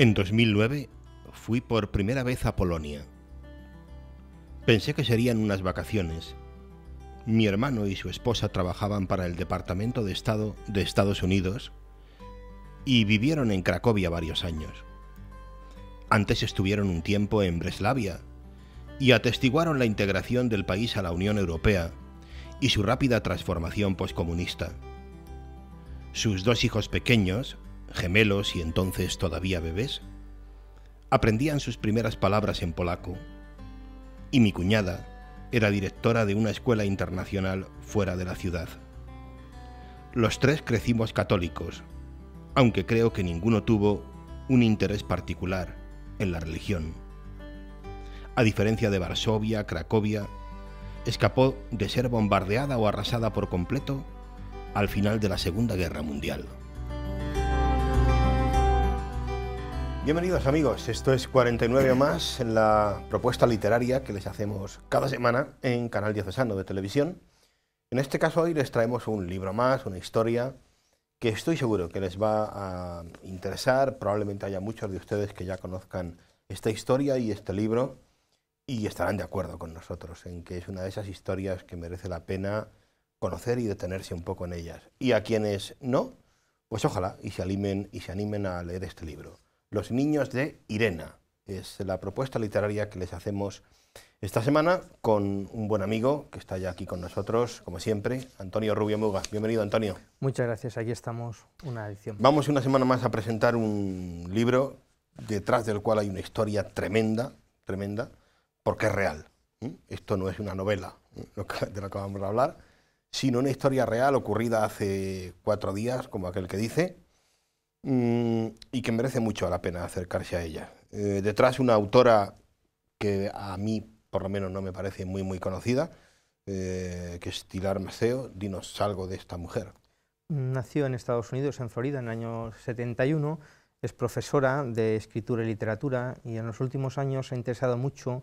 En 2009 fui por primera vez a Polonia. Pensé que serían unas vacaciones. Mi hermano y su esposa trabajaban para el Departamento de Estado de Estados Unidos y vivieron en Cracovia varios años. Antes estuvieron un tiempo en Breslavia y atestiguaron la integración del país a la Unión Europea y su rápida transformación poscomunista. Sus dos hijos pequeños, gemelos y entonces todavía bebés, aprendían sus primeras palabras en polaco, y mi cuñada era directora de una escuela internacional fuera de la ciudad. Los tres crecimos católicos, aunque creo que ninguno tuvo un interés particular en la religión. A diferencia de Varsovia, Cracovia escapó de ser bombardeada o arrasada por completo al final de la Segunda Guerra Mundial. Bienvenidos amigos, esto es 49 o más, la propuesta literaria que les hacemos cada semana en Canal Diocesano de Televisión. En este caso hoy les traemos un libro más, una historia que estoy seguro que les va a interesar. Probablemente haya muchos de ustedes que ya conozcan esta historia y este libro y estarán de acuerdo con nosotros en que es una de esas historias que merece la pena conocer y detenerse un poco en ellas. Y a quienes no, pues ojalá y se animen a leer este libro. Los niños de Irena es la propuesta literaria que les hacemos esta semana con un buen amigo que está ya aquí con nosotros, como siempre, Antonio Rubio Muga. Bienvenido, Antonio. Muchas gracias, aquí estamos, una edición. Vamos una semana más a presentar un libro detrás del cual hay una historia tremenda, porque es real. Esto no es una novela de lo que vamos a hablar, sino una historia real ocurrida hace 4 días, como aquel que dice, y que merece mucho la pena acercarse a ella. Detrás una autora que a mí por lo menos no me parece muy conocida, que es Tilar Maceo. Dinos algo de esta mujer. Nació en Estados Unidos, en Florida, en el año 71, es profesora de escritura y literatura y en los últimos años se ha interesado mucho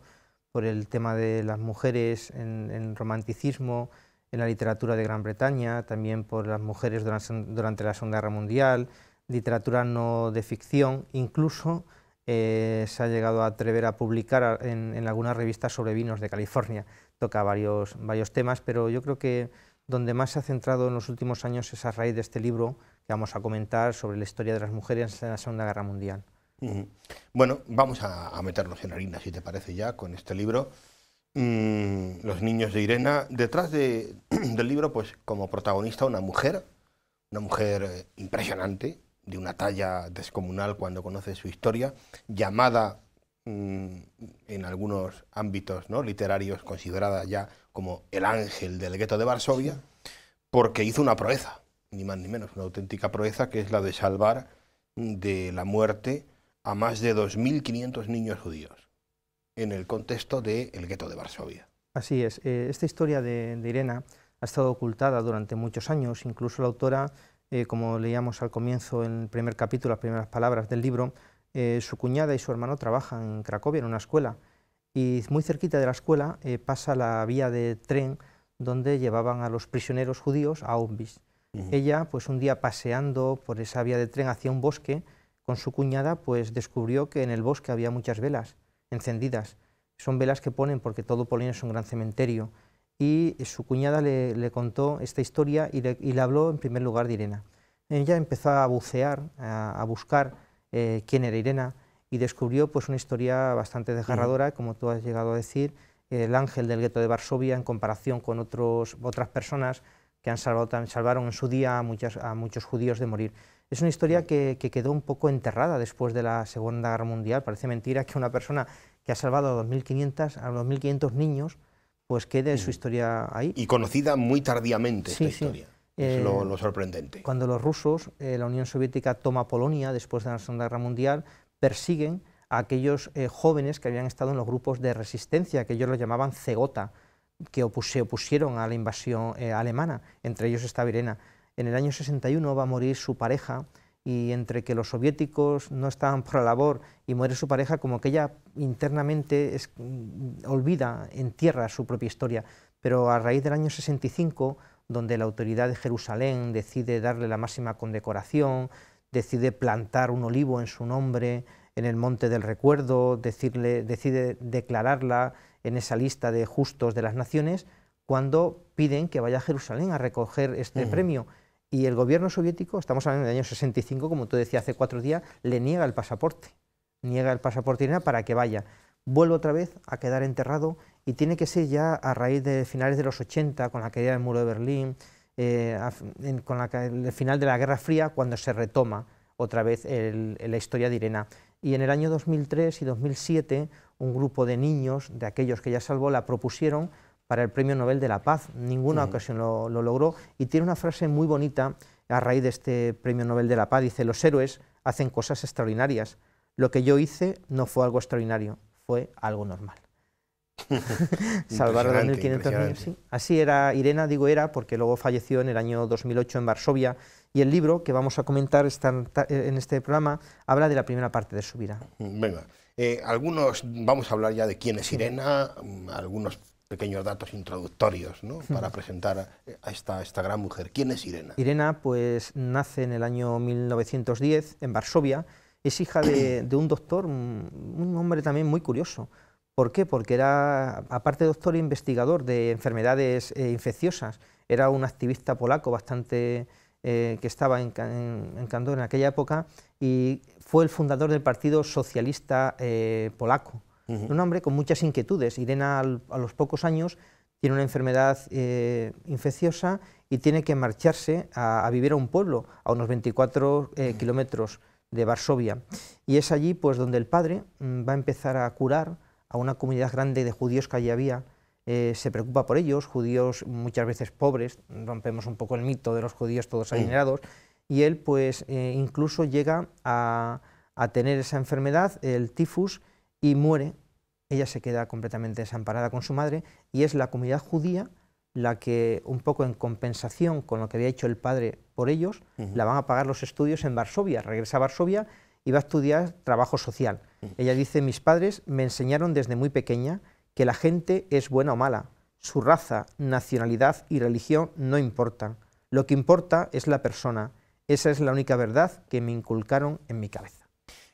por el tema de las mujeres en romanticismo, en la literatura de Gran Bretaña, también por las mujeres durante la Segunda Guerra Mundial, literatura no de ficción, incluso se ha llegado a atrever a publicar en algunas revistas sobre vinos de California. Toca varios temas, pero yo creo que donde más se ha centrado en los últimos años es a raíz de este libro que vamos a comentar sobre la historia de las mujeres en la Segunda Guerra Mundial. Bueno, vamos a meternos en harina, si te parece ya, con este libro. Los niños de Irena. Detrás del libro, pues como protagonista una mujer impresionante, de una talla descomunal cuando conoces su historia, llamada en algunos ámbitos, ¿no?, literarios, considerada ya como el ángel del gueto de Varsovia, porque hizo una proeza, ni más ni menos, una auténtica proeza, que es la de salvar de la muerte a más de 2.500 niños judíos en el contexto del gueto de Varsovia. Así es, esta historia de Irena ha estado ocultada durante muchos años, incluso la autora, como leíamos al comienzo en el primer capítulo, las primeras palabras del libro, su cuñada y su hermano trabajan en Cracovia, en una escuela, y muy cerquita de la escuela pasa la vía de tren donde llevaban a los prisioneros judíos a Auschwitz. Ella, pues un día paseando por esa vía de tren hacia un bosque, con su cuñada, pues descubrió que en el bosque había muchas velas encendidas. Son velas que ponen porque todo Polonia es un gran cementerio. Y su cuñada le contó esta historia y le habló en primer lugar de Irena. Ella empezó a bucear, a buscar quién era Irena y descubrió pues una historia bastante desgarradora, como tú has llegado a decir, el ángel del gueto de Varsovia en comparación con otras personas que salvaron en su día a muchos judíos de morir. Es una historia que quedó un poco enterrada después de la Segunda Guerra Mundial. Parece mentira que una persona que ha salvado a 2.500 niños pues quede su historia ahí. Y conocida muy tardíamente esta historia, es lo sorprendente. Cuando los rusos, la Unión Soviética toma Polonia después de la Segunda Guerra Mundial, persiguen a aquellos jóvenes que habían estado en los grupos de resistencia, que ellos los llamaban Zegota, que se opusieron a la invasión alemana, entre ellos estaba Irena. En el año 61 va a morir su pareja, y entre que los soviéticos no estaban por la labor y muere su pareja, como que ella internamente olvida, entierra su propia historia. Pero a raíz del año 65, donde la autoridad de Jerusalén decide darle la máxima condecoración, decide plantar un olivo en su nombre, en el Monte del Recuerdo, decide declararla en esa lista de justos de las naciones, cuando piden que vaya a Jerusalén a recoger este premio. Y el gobierno soviético, estamos hablando del año 65, como tú decías hace 4 días, le niega el pasaporte Irena para que vaya. Vuelve otra vez a quedar enterrado y tiene que ser ya a raíz de finales de los 80, con la caída del muro de Berlín, con el final de la Guerra Fría, cuando se retoma otra vez la historia de Irena. Y en el año 2003 y 2007, un grupo de niños, de aquellos que ella salvó, la propusieron para el Premio Nobel de la Paz. Ninguna ocasión lo logró, y tiene una frase muy bonita a raíz de este Premio Nobel de la Paz. Dice: los héroes hacen cosas extraordinarias. Lo que yo hice no fue algo extraordinario, fue algo normal. Salvar a 2.500 niños, sí. Así era Irena, digo era, porque luego falleció en el año 2008 en Varsovia, y el libro que vamos a comentar en este programa habla de la primera parte de su vida. Venga, vamos a hablar ya de quién es Irena, algunos pequeños datos introductorios, ¿no?, para presentar a esta gran mujer. ¿Quién es Irena? Irena, pues, nace en el año 1910 en Varsovia. Es hija de un doctor, un hombre también muy curioso. ¿Por qué? Porque era, aparte de doctor, investigador de enfermedades infecciosas. Era un activista polaco bastante que estaba en candor en aquella época, y fue el fundador del Partido Socialista Polaco. Un hombre con muchas inquietudes. Irena, a los pocos años, tiene una enfermedad infecciosa y tiene que marcharse a vivir a un pueblo a unos 24 kilómetros de Varsovia. Y es allí, pues, donde el padre va a empezar a curar a una comunidad grande de judíos que allí había. Se preocupa por ellos, judíos muchas veces pobres, rompemos un poco el mito de los judíos todos adinerados, y él, pues, incluso llega a tener esa enfermedad, el tifus, y muere. Ella se queda completamente desamparada con su madre, y es la comunidad judía la que, un poco en compensación con lo que había hecho el padre por ellos, la van a pagar los estudios en Varsovia. Regresa a Varsovia y va a estudiar trabajo social. Ella dice: mis padres me enseñaron desde muy pequeña que la gente es buena o mala, su raza, nacionalidad y religión no importan, lo que importa es la persona. Esa es la única verdad que me inculcaron en mi cabeza.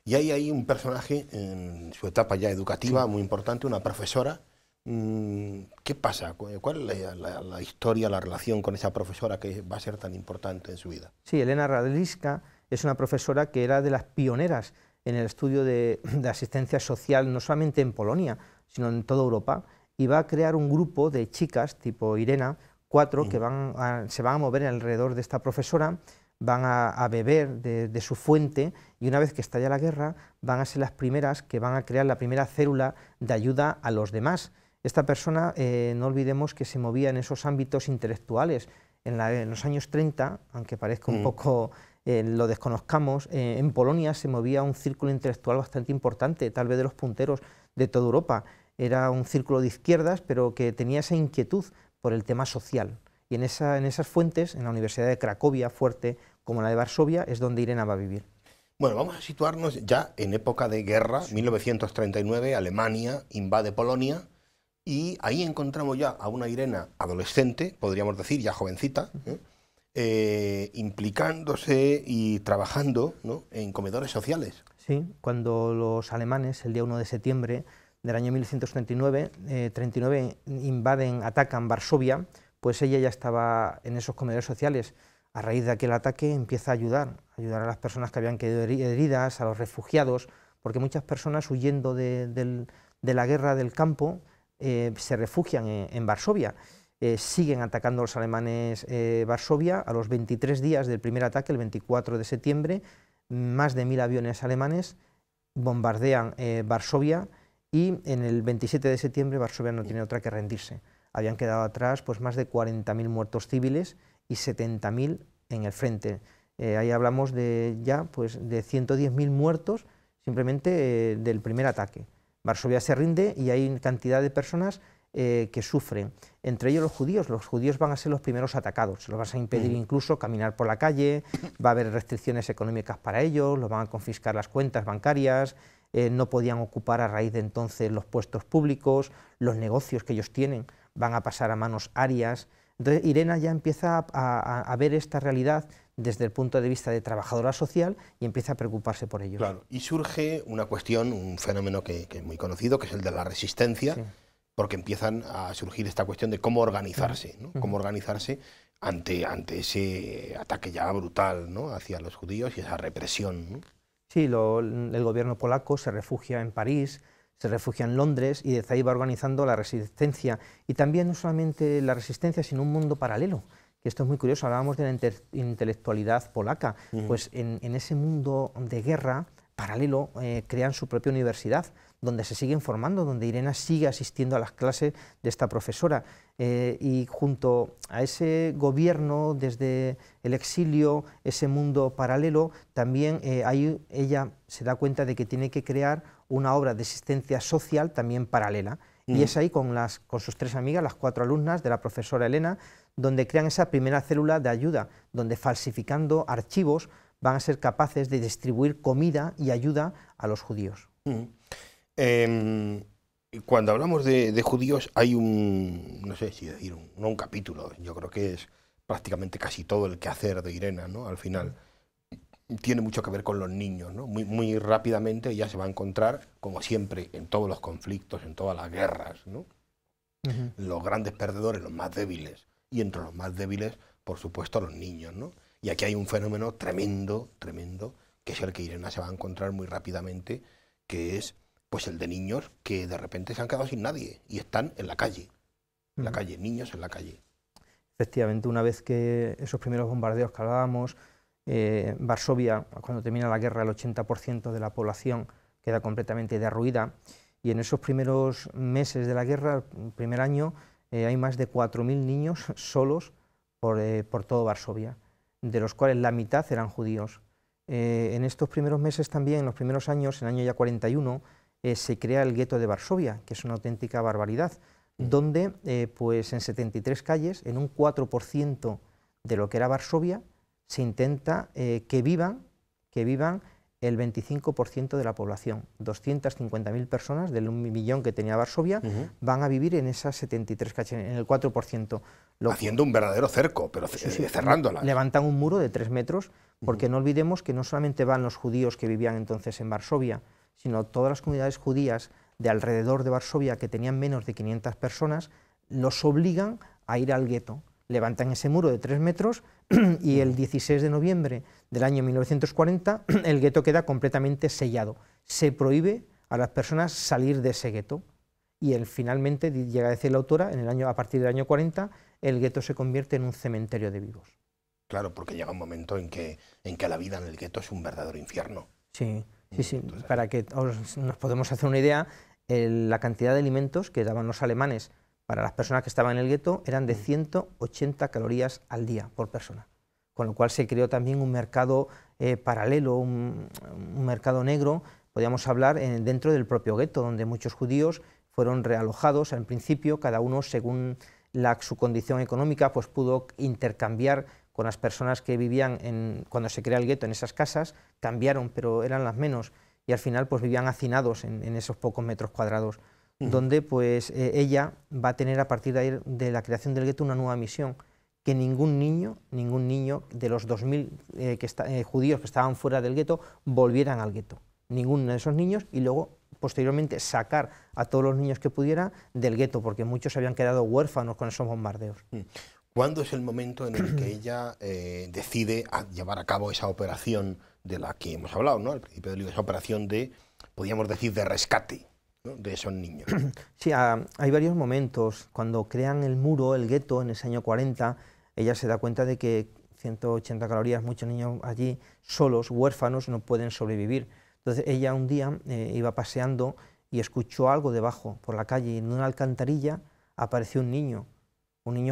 Y ahí hay un personaje en su etapa ya educativa muy importante, una profesora. ¿Qué pasa? ¿Cuál es la historia, la relación con esa profesora que va a ser tan importante en su vida? Sí, Elena Radliska es una profesora que era de las pioneras en el estudio de asistencia social, no solamente en Polonia, sino en toda Europa, y va a crear un grupo de chicas tipo Irena, 4, que se van a mover alrededor de esta profesora, van a beber de su fuente, y una vez que estalla la guerra van a ser las primeras que van a crear la primera célula de ayuda a los demás. Esta persona, no olvidemos que se movía en esos ámbitos intelectuales. En los años 30, aunque parezca un poco lo desconozcamos, en Polonia se movía un círculo intelectual bastante importante, tal vez de los punteros de toda Europa. Era un círculo de izquierdas, pero que tenía esa inquietud por el tema social. Y en esas fuentes, en la Universidad de Cracovia, fuerte como la de Varsovia, es donde Irena va a vivir. Bueno, vamos a situarnos ya en época de guerra. 1939, Alemania invade Polonia, y ahí encontramos ya a una Irena adolescente, podríamos decir, ya jovencita, implicándose y trabajando, ¿no?, en comedores sociales. Sí, cuando los alemanes, el día 1 de septiembre del año 1939, atacan Varsovia, pues ella ya estaba en esos comedores sociales. A raíz de aquel ataque empieza a ayudar a las personas que habían quedado heridas, a los refugiados, porque muchas personas, huyendo de la guerra del campo, se refugian en Varsovia. Siguen atacando los alemanes Varsovia. A los 23 días del primer ataque, el 24 de septiembre, más de 1000 aviones alemanes bombardean Varsovia, y en el 27 de septiembre Varsovia no tiene otra que rendirse. Habían quedado atrás, pues, más de 40.000 muertos civiles y 70.000 en el frente. Ahí hablamos de 110.000 muertos simplemente del primer ataque. Varsovia se rinde y hay cantidad de personas que sufren, entre ellos los judíos. Los judíos van a ser los primeros atacados, se los vas a impedir incluso caminar por la calle, va a haber restricciones económicas para ellos, los van a confiscar las cuentas bancarias, no podían ocupar a raíz de entonces los puestos públicos, los negocios que ellos tienen van a pasar a manos arias. Entonces Irena ya empieza a ver esta realidad desde el punto de vista de trabajadora social y empieza a preocuparse por ellos. Claro, y surge una cuestión, un fenómeno que es muy conocido, que es el de la resistencia, sí, porque empiezan a surgir esta cuestión de cómo organizarse, ¿no? Cómo organizarse ante ese ataque ya brutal, ¿no?, hacia los judíos y esa represión, ¿no? Sí, el gobierno polaco se refugia en París, se refugia en Londres y desde ahí va organizando la resistencia. Y también no solamente la resistencia, sino un mundo paralelo, que esto es muy curioso. Hablábamos de la intelectualidad polaca, pues en ese mundo de guerra paralelo crean su propia universidad, donde se siguen formando, donde Irena sigue asistiendo a las clases de esta profesora. Y junto a ese gobierno desde el exilio, ese mundo paralelo, también ahí ella se da cuenta de que tiene que crear una obra de asistencia social también paralela. Y es ahí con sus 3 amigas, las 4 alumnas de la profesora Elena, donde crean esa primera célula de ayuda, donde falsificando archivos van a ser capaces de distribuir comida y ayuda a los judíos. Cuando hablamos de judíos hay no sé si decir, no un capítulo, yo creo que es prácticamente casi todo el quehacer de Irena, ¿no? Al final tiene mucho que ver con los niños, ¿no? Muy rápidamente ella se va a encontrar, como siempre, en todos los conflictos, en todas las guerras, ¿no? Los grandes perdedores, los más débiles, y entre los más débiles, por supuesto, los niños, ¿no? Y aquí hay un fenómeno tremendo, que es el que Irena se va a encontrar muy rápidamente, que es pues el de niños que de repente se han quedado sin nadie y están en la calle, niños en la calle. Efectivamente, una vez que esos primeros bombardeos que hablábamos, Varsovia, cuando termina la guerra, el 80% de la población queda completamente derruida, y en esos primeros meses de la guerra, el primer año, hay más de 4.000 niños solos por todo Varsovia, de los cuales la mitad eran judíos. En estos primeros meses también, en los primeros años, en el año ya 41, se crea el gueto de Varsovia, que es una auténtica barbaridad, donde pues en 73 calles, en un 4% de lo que era Varsovia, se intenta que vivan el 25% de la población. 250.000 personas del 1 millón que tenía Varsovia van a vivir en esas 73 calles, en el 4%. Haciendo un verdadero cerco, pero cerrándolas. Levantan un muro de 3 metros, porque no olvidemos que no solamente van los judíos que vivían entonces en Varsovia, sino todas las comunidades judías de alrededor de Varsovia que tenían menos de 500 personas, los obligan a ir al gueto. Levantan ese muro de 3 metros y el 16 de noviembre del año 1940 el gueto queda completamente sellado. Se prohíbe a las personas salir de ese gueto y finalmente, llega a decir la autora, a partir del año 40 el gueto se convierte en un cementerio de vivos. Claro, porque llega un momento en que la vida en el gueto es un verdadero infierno. Sí. Entonces, para que nos podemos hacer una idea, la cantidad de alimentos que daban los alemanes para las personas que estaban en el gueto eran de 180 calorías al día por persona, con lo cual se creó también un mercado paralelo, un mercado negro, podríamos hablar, dentro del propio gueto, donde muchos judíos fueron realojados. Al principio, cada uno, según su condición económica, pues pudo intercambiar con las personas que vivían cuando se crea el gueto en esas casas, cambiaron, pero eran las menos, y al final pues vivían hacinados en esos pocos metros cuadrados, donde pues ella va a tener a partir de la creación del gueto una nueva misión, que ningún niño de los 2.000 judíos que estaban fuera del gueto volvieran al gueto, ninguno de esos niños, y luego posteriormente sacar a todos los niños que pudiera del gueto, porque muchos habían quedado huérfanos con esos bombardeos. ¿Cuándo es el momento en el que ella decide llevar a cabo esa operación de la que hemos hablado, ¿no?, al principio del libro, esa operación podríamos decir, de rescate, ¿no?, de esos niños? Sí, hay varios momentos. Cuando crean el muro, el gueto, en ese año 40, ella se da cuenta de que 180 calorías, muchos niños allí solos, huérfanos, no pueden sobrevivir. Entonces ella un día iba paseando y escuchó algo debajo, por la calle, y en una alcantarilla apareció un niño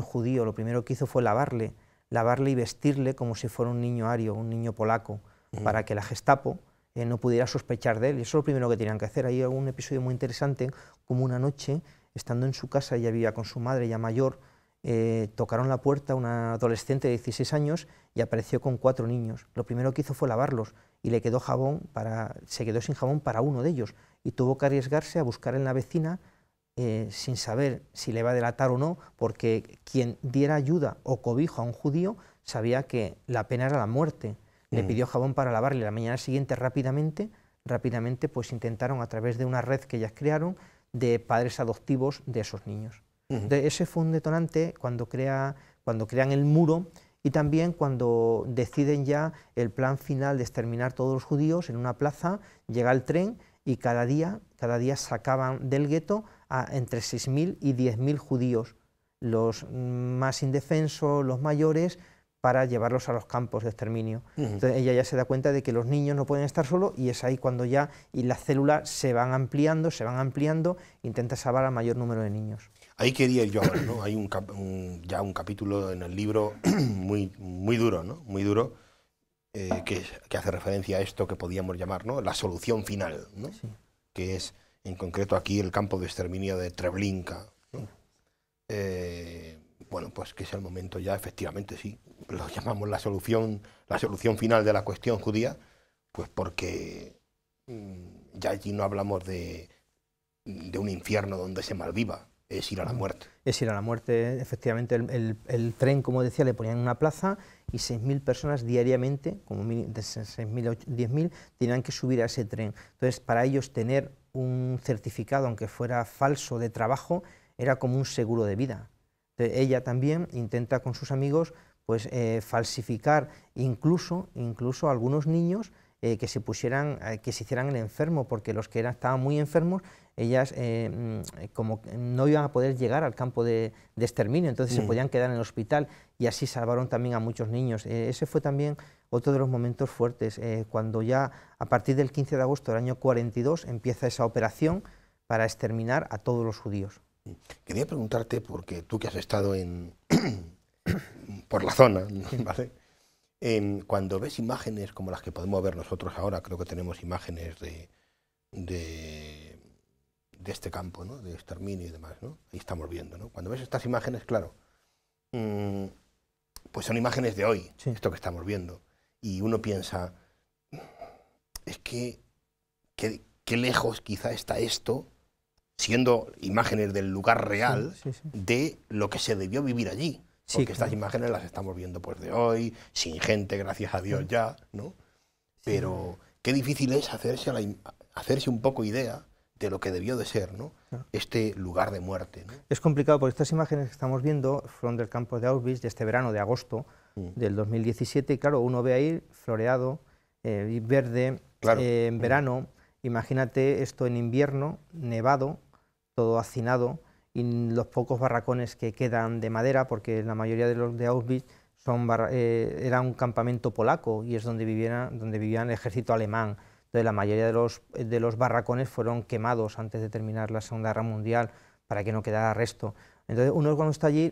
judío. Lo primero que hizo fue lavarle y vestirle como si fuera un niño ario, un niño polaco, para que la Gestapo no pudiera sospechar de él. Y eso es lo primero que tenían que hacer. Hay un episodio muy interesante, como una noche, estando en su casa, ella vivía con su madre ya mayor, tocaron la puerta una adolescente de 16 años y apareció con 4 niños. Lo primero que hizo fue lavarlos y se quedó sin jabón para uno de ellos, y tuvo que arriesgarse a buscar en la vecina sin saber si le va a delatar o no, porque quien diera ayuda o cobijo a un judío sabía que la pena era la muerte. Le pidió jabón para lavarle. La mañana siguiente rápidamente pues intentaron, a través de una red que ellas crearon, de padres adoptivos de esos niños. Entonces, ese fue un detonante cuando crean el muro, y también cuando deciden ya el plan final de exterminar todos los judíos en una plaza. Llega el tren y cada día sacaban del gueto a entre 6.000 y 10.000 judíos, los más indefensos, los mayores, para llevarlos a los campos de exterminio. Entonces ella ya se da cuenta de que los niños no pueden estar solos, y es ahí cuando ya las células se van ampliando, intenta salvar al mayor número de niños. Ahí quería ir yo ahora, ¿no? Hay ya un capítulo en el libro muy duro, ¿no? Muy duro, que hace referencia a esto que podíamos llamar, ¿no?, la solución final, ¿no? Sí. Que es, en concreto aquí, el campo de exterminio de Treblinka, ¿no? Bueno, pues que es el momento ya, efectivamente, sí, lo llamamos la solución final de la cuestión judía, pues porque ya allí no hablamos de un infierno donde se malviva, es ir a la muerte. Es ir a la muerte, efectivamente. El tren, como decía, le ponían en una plaza, y 6.000 personas diariamente, como de 6.000 a 10.000, tenían que subir a ese tren. Entonces, para ellos tener un certificado, aunque fuera falso, de trabajo, era como un seguro de vida. Entonces, ella también intenta con sus amigos pues falsificar incluso a algunos niños que se hicieran el enfermo, porque los que estaban muy enfermos, ellas como no iban a poder llegar al campo de exterminio, entonces se podían quedar en el hospital, y así salvaron también a muchos niños. Ese fue también otro de los momentos fuertes, cuando ya a partir del 15 de agosto del año 42 empieza esa operación para exterminar a todos los judíos. Quería preguntarte, porque tú que has estado por la zona, ¿vale? Cuando ves imágenes como las que podemos ver nosotros ahora, creo que tenemos imágenes de este campo, ¿no?, de exterminio y demás, ¿no? Ahí estamos viendo, ¿no? Cuando ves estas imágenes, claro, pues son imágenes de hoy, sí, esto que estamos viendo, y uno piensa, es que qué lejos quizá está esto, siendo imágenes del lugar real, de lo que se debió vivir allí. Porque estas imágenes las estamos viendo pues de hoy, sin gente, gracias a Dios ya, ¿no? Pero qué difícil es hacerse un poco idea de lo que debió de ser, ¿no?, este lugar de muerte, ¿no? Es complicado, porque estas imágenes que estamos viendo fueron del campo de Auschwitz, de este verano de agosto del 2017, y claro, uno ve ahí floreado, verde, claro, en verano. Imagínate esto en invierno, nevado, todo hacinado, y los pocos barracones que quedan de madera, porque la mayoría de los de Auschwitz era un campamento polaco, y es donde vivía el ejército alemán. Entonces la mayoría de los barracones fueron quemados antes de terminar la Segunda Guerra Mundial, para que no quedara resto. Entonces uno, cuando está allí,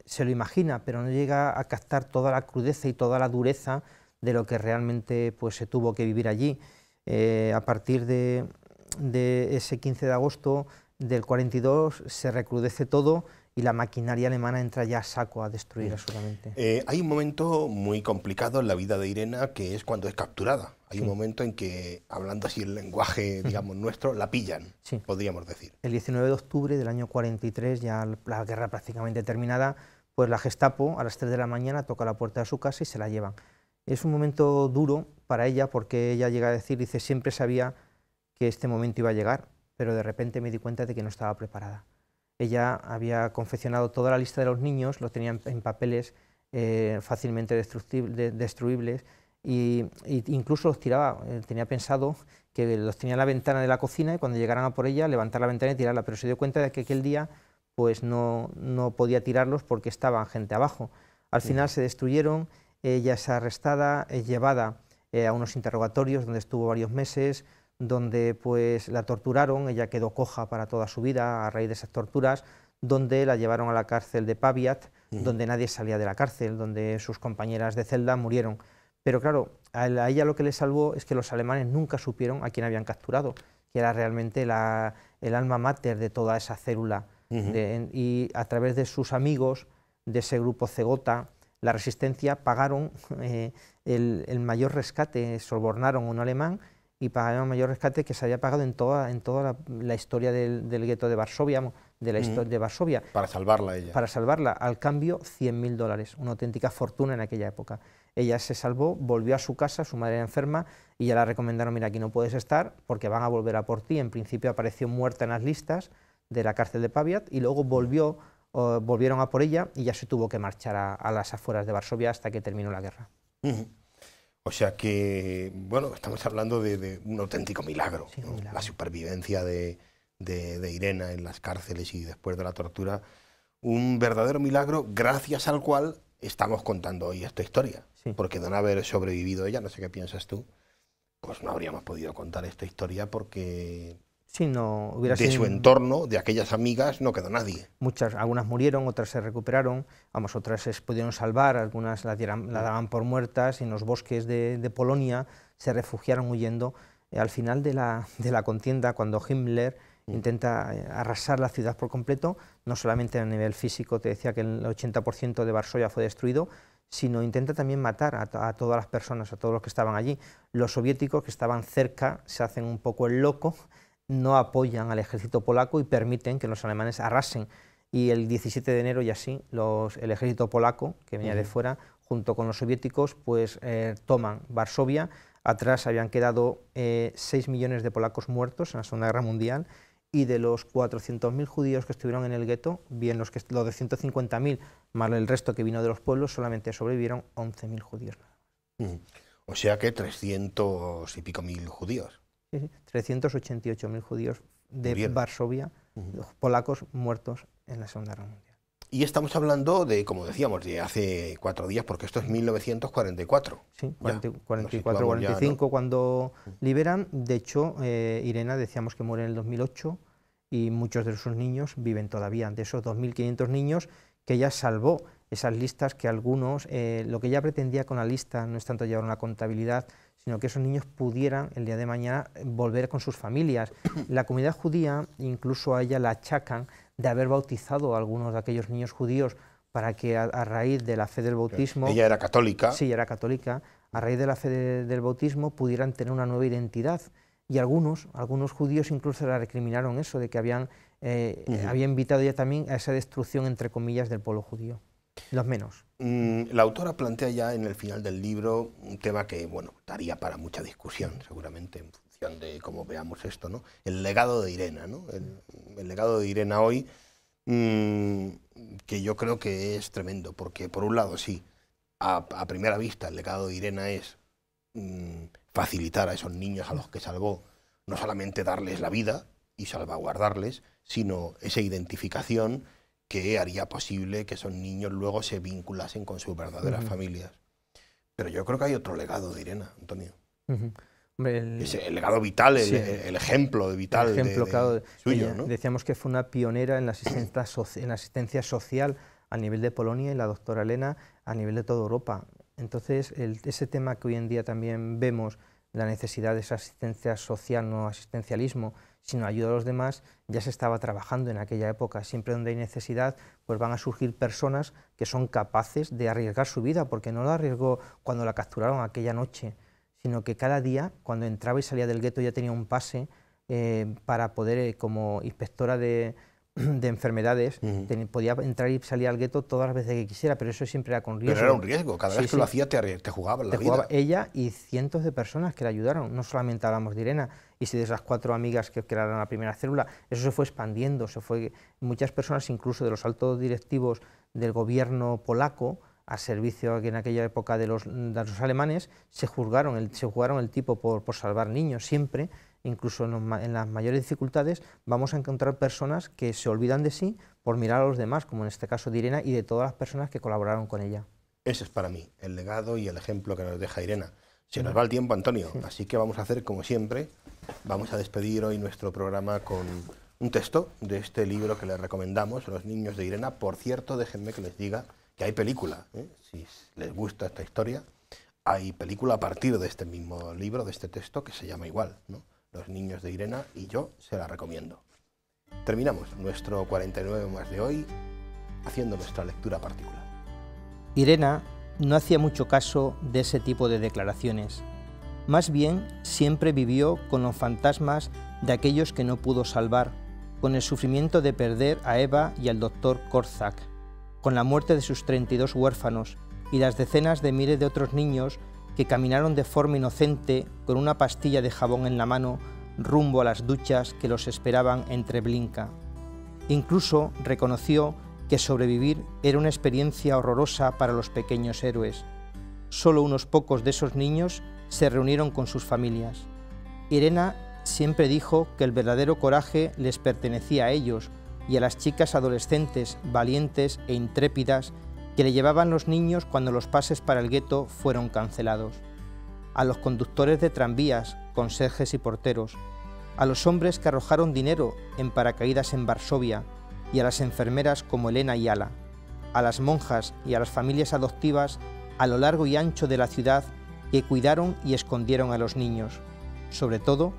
se lo imagina, pero no llega a captar toda la crudeza y toda la dureza de lo que realmente pues se tuvo que vivir allí. A partir de ese 15 de agosto del 42 se recrudece todo, y la maquinaria alemana entra ya a saco a destruir absolutamente. Hay un momento muy complicado en la vida de Irena, que es cuando es capturada. Hay un momento en que, hablando así el lenguaje, digamos, nuestro, la pillan, podríamos decir. El 19 de octubre del año 43, ya la guerra prácticamente terminada, pues la Gestapo a las 3 de la mañana toca la puerta de su casa y se la llevan. Es un momento duro para ella, porque ella llega a decir, dice, siempre sabía que este momento iba a llegar, pero de repente me di cuenta de que no estaba preparada. Ella había confeccionado toda la lista de los niños, los tenía en papeles fácilmente destruibles, e incluso los tiraba. Tenía pensado que los tenía en la ventana de la cocina, y cuando llegaran a por ella, levantar la ventana y tirarla, pero se dio cuenta de que aquel día pues no podía tirarlos porque estaban gente abajo. Al final se destruyeron. Ella es arrestada, es llevada a unos interrogatorios donde estuvo varios meses, donde pues la torturaron. Ella quedó coja para toda su vida a raíz de esas torturas, donde la llevaron a la cárcel de Paviat, donde nadie salía de la cárcel, donde sus compañeras de celda murieron. Pero claro, a ella lo que le salvó es que los alemanes nunca supieron a quién habían capturado, que era realmente el alma mater de toda esa célula. Y a través de sus amigos, de ese grupo Cegota, la Resistencia, pagaron el mayor rescate, sobornaron a un alemán, y pagaron el mayor rescate que se había pagado en toda la historia del gueto de Varsovia, de Varsovia. Para salvarla a ella. Para salvarla, al cambio $100.000, una auténtica fortuna en aquella época. Ella se salvó, volvió a su casa, su madre era enferma, y ya la recomendaron, mira, aquí no puedes estar porque van a volver a por ti. En principio apareció muerta en las listas de la cárcel de Paviat, y luego volvieron a por ella, y ya se tuvo que marchar a las afueras de Varsovia hasta que terminó la guerra. O sea que, bueno, estamos hablando de un auténtico milagro, sí, ¿no? un milagro. La supervivencia de Irena en las cárceles y después de la tortura, un verdadero milagro gracias al cual estamos contando hoy esta historia, Sí. porque de no haber sobrevivido ella, no sé qué piensas tú, pues no habríamos podido contar esta historia porque Sí, no, hubiera de sido su entorno, de aquellas amigas, no quedó nadie. algunas murieron, otras se recuperaron, otras se pudieron salvar, algunas la daban por muertas, y en los bosques de Polonia se refugiaron huyendo. Al final de la contienda, cuando Himmler intenta arrasar la ciudad por completo, no solamente a nivel físico, te decía que el 80% de Varsovia fue destruido, sino intenta también matar a todas las personas, a todos los que estaban allí. Los soviéticos, que estaban cerca, se hacen un poco el loco, no apoyan al ejército polaco y permiten que los alemanes arrasen. Y el 17 de enero, y así, el ejército polaco, que venía de fuera, junto con los soviéticos, pues toman Varsovia. Atrás habían quedado 6 millones de polacos muertos en la Segunda Guerra Mundial, y de los 400.000 judíos que estuvieron en el gueto, bien los de 150.000 más el resto que vino de los pueblos, solamente sobrevivieron 11.000 judíos. O sea que 300 y pico mil judíos. Sí, sí, 388.000 judíos de Murieron. Varsovia, polacos muertos en la Segunda Guerra Mundial. Y estamos hablando de, como decíamos, de hace 4 días, porque esto es 1944. Sí, Ya, 44, 45, ¿no? Cuando liberan. De hecho, Irena, decíamos que muere en el 2008, y muchos de sus niños viven todavía. De esos 2.500 niños que ella salvó, esas listas que algunos, lo que ella pretendía con la lista no es tanto llevar una contabilidad, sino que esos niños pudieran el día de mañana volver con sus familias. La comunidad judía, incluso a ella la achacan de haber bautizado a algunos de aquellos niños judíos para que a raíz de la fe del bautismo... Ella era católica. Sí, era católica. A raíz de la fe del bautismo pudieran tener una nueva identidad. Y algunos judíos incluso la recriminaron eso, de que había invitado ya también a esa destrucción, entre comillas, del pueblo judío. Los menos. La autora plantea ya en el final del libro un tema que, bueno, daría para mucha discusión, seguramente, en función de cómo veamos esto, ¿no? El legado de Irena, ¿no? El legado de Irena hoy, que yo creo que es tremendo, porque por un lado, sí, a primera vista el legado de Irena es facilitar a esos niños a los que salvó, no solamente darles la vida y salvaguardarles, sino esa identificación que haría posible que esos niños luego se vinculasen con sus verdaderas familias. Pero yo creo que hay otro legado de Irena, Antonio. Hombre, el legado vital, sí, el ejemplo vital claro, suyo, ella, ¿no? Decíamos que fue una pionera en la asistencia social a nivel de Polonia, y la doctora Elena a nivel de toda Europa. Entonces, ese tema que hoy en día también vemos, la necesidad de esa asistencia social, no asistencialismo, sino ayuda a los demás, ya se estaba trabajando en aquella época. Siempre donde hay necesidad, pues van a surgir personas que son capaces de arriesgar su vida, porque no la arriesgó cuando la capturaron aquella noche, sino que cada día, cuando entraba y salía del gueto, ya tenía un pase para poder, como inspectora de enfermedades, podía entrar y salir al gueto todas las veces que quisiera, pero eso siempre era con riesgo. Pero era un riesgo, cada vez que lo hacía te jugaba la vida. Jugaba ella y cientos de personas que la ayudaron, no solamente hablamos de Irena, y si de esas 4 amigas que crearon la primera célula, eso se fue expandiendo, muchas personas, incluso de los altos directivos del gobierno polaco, a servicio en aquella época de los alemanes, se jugaron el tipo por salvar niños. Siempre, incluso en las mayores dificultades, vamos a encontrar personas que se olvidan de sí por mirar a los demás, como en este caso de Irena y de todas las personas que colaboraron con ella. Ese es para mí el legado y el ejemplo que nos deja Irena. Se nos va el tiempo, Antonio, así que vamos a hacer como siempre. Vamos a despedir hoy nuestro programa con un texto de este libro que les recomendamos, Los niños de Irena. Por cierto, déjenme que les diga que hay película, si les gusta esta historia, hay película a partir de este mismo libro, de este texto, que se llama igual, ¿no? Los niños de Irena, y yo se la recomiendo. Terminamos nuestro 49 más de hoy haciendo nuestra lectura particular. Irena no hacía mucho caso de ese tipo de declaraciones. Más bien, siempre vivió con los fantasmas de aquellos que no pudo salvar, con el sufrimiento de perder a Eva y al doctor Korczak, con la muerte de sus 32 huérfanos y las decenas de miles de otros niños que caminaron de forma inocente con una pastilla de jabón en la mano rumbo a las duchas que los esperaban en Treblinka. Incluso reconoció que sobrevivir era una experiencia horrorosa para los pequeños héroes. Solo unos pocos de esos niños se reunieron con sus familias. Irena siempre dijo que el verdadero coraje les pertenecía a ellos y a las chicas adolescentes valientes e intrépidas que le llevaban los niños cuando los pases para el gueto fueron cancelados, a los conductores de tranvías, conserjes y porteros, a los hombres que arrojaron dinero en paracaídas en Varsovia y a las enfermeras como Elena y Ala, a las monjas y a las familias adoptivas a lo largo y ancho de la ciudad que cuidaron y escondieron a los niños. Sobre todo,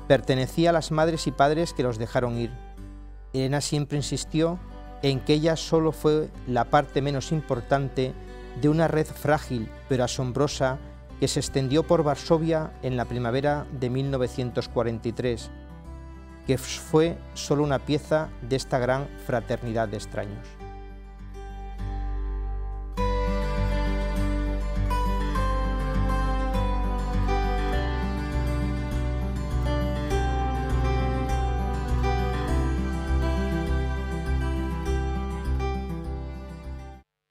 pertenecía a las madres y padres que los dejaron ir. Irena siempre insistió en que ella solo fue la parte menos importante de una red frágil pero asombrosa que se extendió por Varsovia en la primavera de 1943, que fue solo una pieza de esta gran fraternidad de extraños.